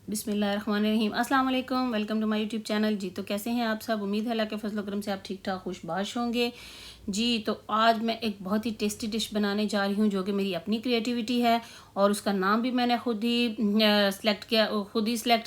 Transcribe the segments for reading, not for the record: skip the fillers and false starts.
बिस्मिल्लाहिर्रहमानिर्रहीम। अस्सलाम वालेकुम, welcome to my YouTube channel. जी तो कैसे हैं आप सब? उम्मीद है अल्लाह के फजल करम से आप ठीक ठाक खुशबाश होंगे। जी तो आज मैं एक बहुत ही टेस्टी डिश बनाने जा रही हूँ जो कि मेरी अपनी क्रिएटिविटी है और उसका नाम भी मैंने खुद ही सिलेक्ट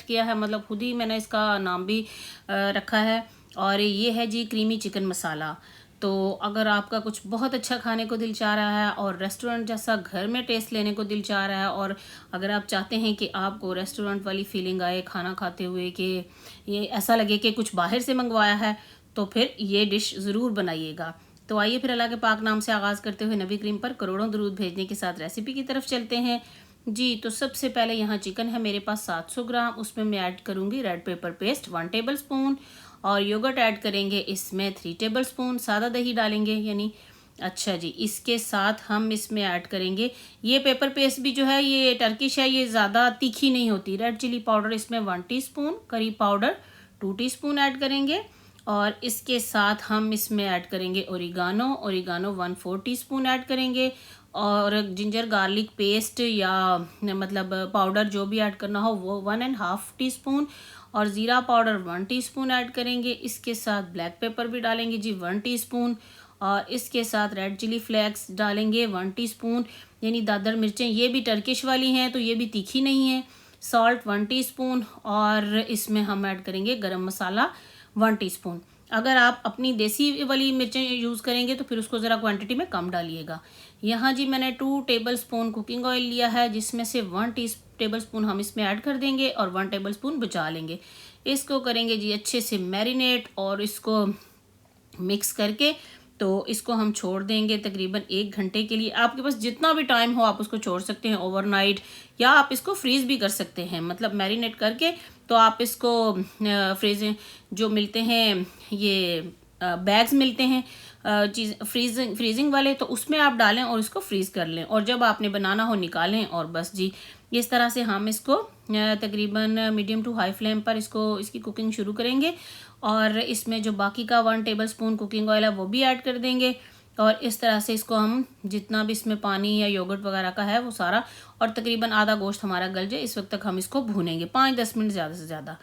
किया है, मतलब खुद ही मैंने इसका नाम भी रखा है। और ये है जी क्रीमी चिकन मसाला। तो अगर आपका कुछ बहुत अच्छा खाने को दिल चाह रहा है और रेस्टोरेंट जैसा घर में टेस्ट लेने को दिल चाह रहा है, और अगर आप चाहते हैं कि आपको रेस्टोरेंट वाली फीलिंग आए खाना खाते हुए, कि ये ऐसा लगे कि कुछ बाहर से मंगवाया है, तो फिर ये डिश ज़रूर बनाइएगा। तो आइए फिर अल्लाह के पाक नाम से आगाज़ करते हुए नबी करीम पर करोड़ों दरूद भेजने के साथ रेसिपी की तरफ चलते हैं। जी तो सबसे पहले यहाँ चिकन है मेरे पास 700 ग्राम। उसमें मैं ऐड करूँगी red pepper paste 1 table spoon, और योगर्ट ऐड करेंगे इसमें 3 टेबल स्पून, सादा दही डालेंगे यानी। अच्छा जी, इसके साथ हम इसमें ऐड करेंगे, ये पेपर पेस्ट भी जो है ये टर्किश है, ये ज़्यादा तीखी नहीं होती। रेड चिली पाउडर इसमें 1 teaspoon, curry powder 2 teaspoon add करेंगे। और इसके साथ हम इसमें ऐड करेंगे ओरिगानो 1/4 टीस्पून ऐड करेंगे। और जिंजर गार्लिक पेस्ट या मतलब पाउडर जो भी ऐड करना हो वो 1.5 टीस्पून, और ज़ीरा पाउडर 1 टीस्पून ऐड करेंगे। इसके साथ ब्लैक पेपर भी डालेंगे जी 1 टीस्पून, और इसके साथ रेड चिली फ्लेक्स डालेंगे 1 टीस्पून, यानी दादर मिर्चें, ये भी टर्किश वाली हैं तो ये भी तीखी नहीं है। सॉल्ट 1 टीस्पून, और इसमें हम ऐड करेंगे गरम मसाला 1 टीस्पून। अगर आप अपनी देसी वाली मिर्चें यूज़ करेंगे तो फिर उसको ज़रा क्वांटिटी में कम डालिएगा। यहाँ जी मैंने 2 टेबल स्पून कुकिंग ऑयल लिया है, जिसमें से 1 टेबल स्पून हम इसमें ऐड कर देंगे और 1 टेबल स्पून बचा लेंगे। इसको करेंगे जी अच्छे से मैरिनेट, और इसको मिक्स करके तो इसको हम छोड़ देंगे तकरीबन 1 घंटे के लिए। आपके पास जितना भी टाइम हो आप उसको छोड़ सकते हैं ओवरनाइट, या आप इसको फ्रीज़ भी कर सकते हैं, मतलब मैरिनेट करके। तो आप इसको फ्रीज जो मिलते हैं ये बैग्स मिलते हैं चीज़ फ्रीजिंग वाले, तो उसमें आप डालें और इसको फ्रीज़ कर लें, और जब आपने बनाना हो निकालें। और बस जी इस तरह से हम इसको तकरीबन मीडियम टू हाई फ्लेम पर इसकी कुकिंग शुरू करेंगे। और इसमें जो बाकी का 1 टेबल स्पून कुकिंग ऑयल है वो भी ऐड कर देंगे। और इस तरह से इसको हम जितना भी इसमें पानी या योगर्ट वगैरह का है वो सारा, और तकरीबन आधा गोश्त हमारा गल जाए इस वक्त तक हम इसको भूनेंगे 5-10 मिनट ज़्यादा से ज़्यादा।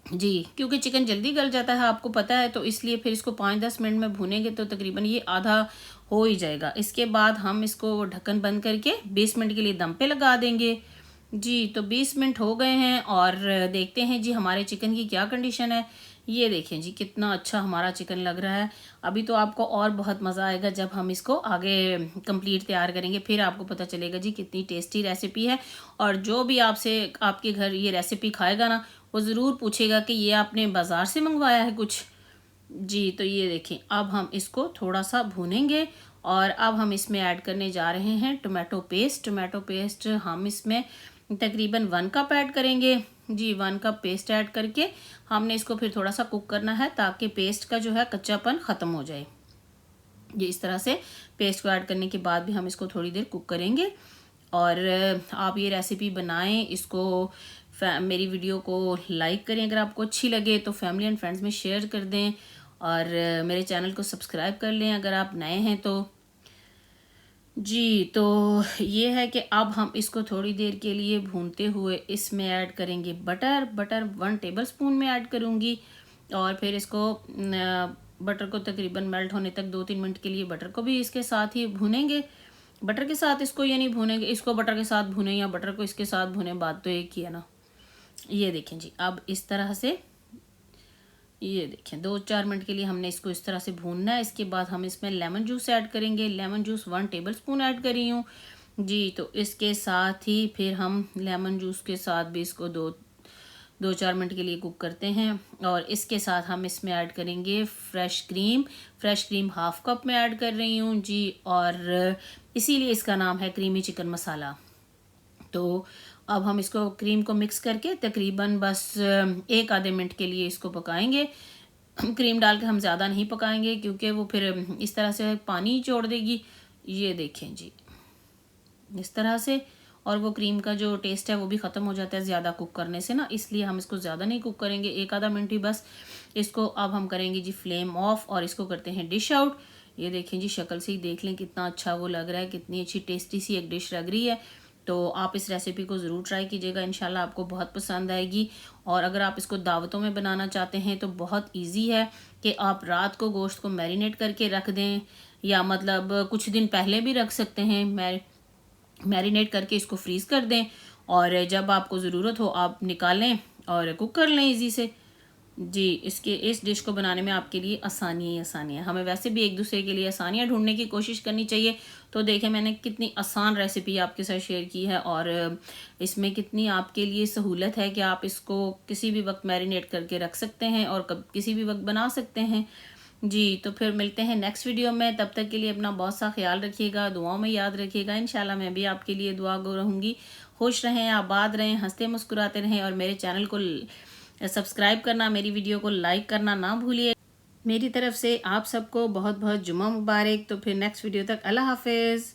जी क्योंकि चिकन जल्दी गल जाता है आपको पता है, तो इसलिए फिर इसको 5-10 मिनट में भूनेंगे तो तकरीबन ये आधा हो ही जाएगा। इसके बाद हम इसको ढक्कन बंद करके 20 मिनट के लिए दम पे लगा देंगे। जी तो 20 मिनट हो गए हैं, और देखते हैं जी हमारे चिकन की क्या कंडीशन है। ये देखें जी कितना अच्छा हमारा चिकन लग रहा है। अभी तो आपको और बहुत मज़ा आएगा जब हम इसको आगे कंप्लीट तैयार करेंगे, फिर आपको पता चलेगा जी कितनी टेस्टी रेसिपी है। और जो भी आपसे आपके घर ये रेसिपी खाएगा ना, वो ज़रूर पूछेगा कि ये आपने बाज़ार से मंगवाया है कुछ। जी तो ये देखें अब हम इसको थोड़ा सा भूनेंगे, और अब हम इसमें ऐड करने जा रहे हैं टोमेटो पेस्ट हम इसमें तकरीबन 1 कप ऐड करेंगे। जी 1 कप पेस्ट ऐड करके हमने इसको फिर थोड़ा सा कुक करना है ताकि पेस्ट का जो है कच्चापन ख़त्म हो जाए। ये इस तरह से पेस्ट को ऐड करने के बाद भी हम इसको थोड़ी देर कुक करेंगे। और आप ये रेसिपी बनाएं, इसको मेरी वीडियो को लाइक करें, अगर आपको अच्छी लगे तो फैमिली एंड फ्रेंड्स में शेयर कर दें, और मेरे चैनल को सब्सक्राइब कर लें अगर आप नए हैं तो। जी तो ये है कि अब हम इसको थोड़ी देर के लिए भूनते हुए इसमें ऐड करेंगे बटर 1 टेबल स्पून में ऐड करूँगी। और फिर इसको बटर को तकरीबन मेल्ट होने तक 2-3 मिनट के लिए बटर को भी इसके साथ ही भूनेंगे। बटर के साथ इसको ये नहीं भूनेंगे, इसको बटर के साथ भूनें या बटर को इसके साथ भूनें, बात तो एक ही है ना। ये देखें जी अब इस तरह से, ये देखें 2-4 मिनट के लिए हमने इसको इस तरह से भूनना है। इसके बाद हम इसमें लेमन जूस ऐड करेंगे। Lemon juice 1 table spoon add कर रही हूँ। जी तो इसके साथ ही फिर हम लेमन जूस के साथ भी इसको 2-4 मिनट के लिए कुक करते हैं। और इसके साथ हम इसमें ऐड करेंगे फ्रेश क्रीम 1/2 कप में ऐड कर रही हूँ जी, और इसीलिए इसका नाम है क्रीमी चिकन मसाला। तो अब हम इसको क्रीम को मिक्स करके तकरीबन बस 1 आधे मिनट के लिए इसको पकाएंगे। क्रीम डाल के हम ज़्यादा नहीं पकाएंगे क्योंकि वो फिर इस तरह से पानी छोड़ देगी। ये देखें जी इस तरह से, और वो क्रीम का जो टेस्ट है वो भी ख़त्म हो जाता है ज़्यादा कुक करने से ना, इसलिए हम इसको ज़्यादा नहीं कुक करेंगे, 1 आधा मिनट ही बस। इसको अब हम करेंगे जी फ्लेम ऑफ, और इसको करते हैं डिश आउट। ये देखें जी शक्ल से ही देख लें कितना अच्छा वो लग रहा है, कितनी अच्छी टेस्टी सी एक डिश लग रही है। तो आप इस रेसिपी को ज़रूर ट्राई कीजिएगा, इंशाल्लाह आपको बहुत पसंद आएगी। और अगर आप इसको दावतों में बनाना चाहते हैं तो बहुत इजी है कि आप रात को गोश्त को मैरिनेट करके रख दें, या मतलब कुछ दिन पहले भी रख सकते हैं। मैरिनेट करके इसको फ्रीज़ कर दें और जब आपको ज़रूरत हो आप निकालें और कुक कर लें इजी से। जी, इस डिश को बनाने में आपके लिए आसानी ही आसानी है। हमें वैसे भी एक दूसरे के लिए आसानियाँ ढूंढने की कोशिश करनी चाहिए। तो देखें, मैंने कितनी आसान रेसिपी आपके साथ शेयर की है और इसमें कितनी आपके लिए सहूलत है कि आप इसको किसी भी वक्त मैरिनेट करके रख सकते हैं और कब किसी भी वक्त बना सकते हैं। जी, तो फिर मिलते हैं नेक्स्ट वीडियो में। तब तक के लिए अपना बहुत सा ख्याल रखिएगा, दुआओं में याद रखिएगा। इंशाल्लाह मैं भी आपके लिए दुआ गो रहूँगी। खुश रहें, आबाद रहें, हंसते मुस्कुराते रहें और मेरे चैनल को सब्सक्राइब करना, मेरी वीडियो को लाइक करना ना भूलिए। मेरी तरफ से आप सबको बहुत बहुत जुम्मा मुबारक। तो फिर नेक्स्ट वीडियो तक अल्लाह हाफिज़।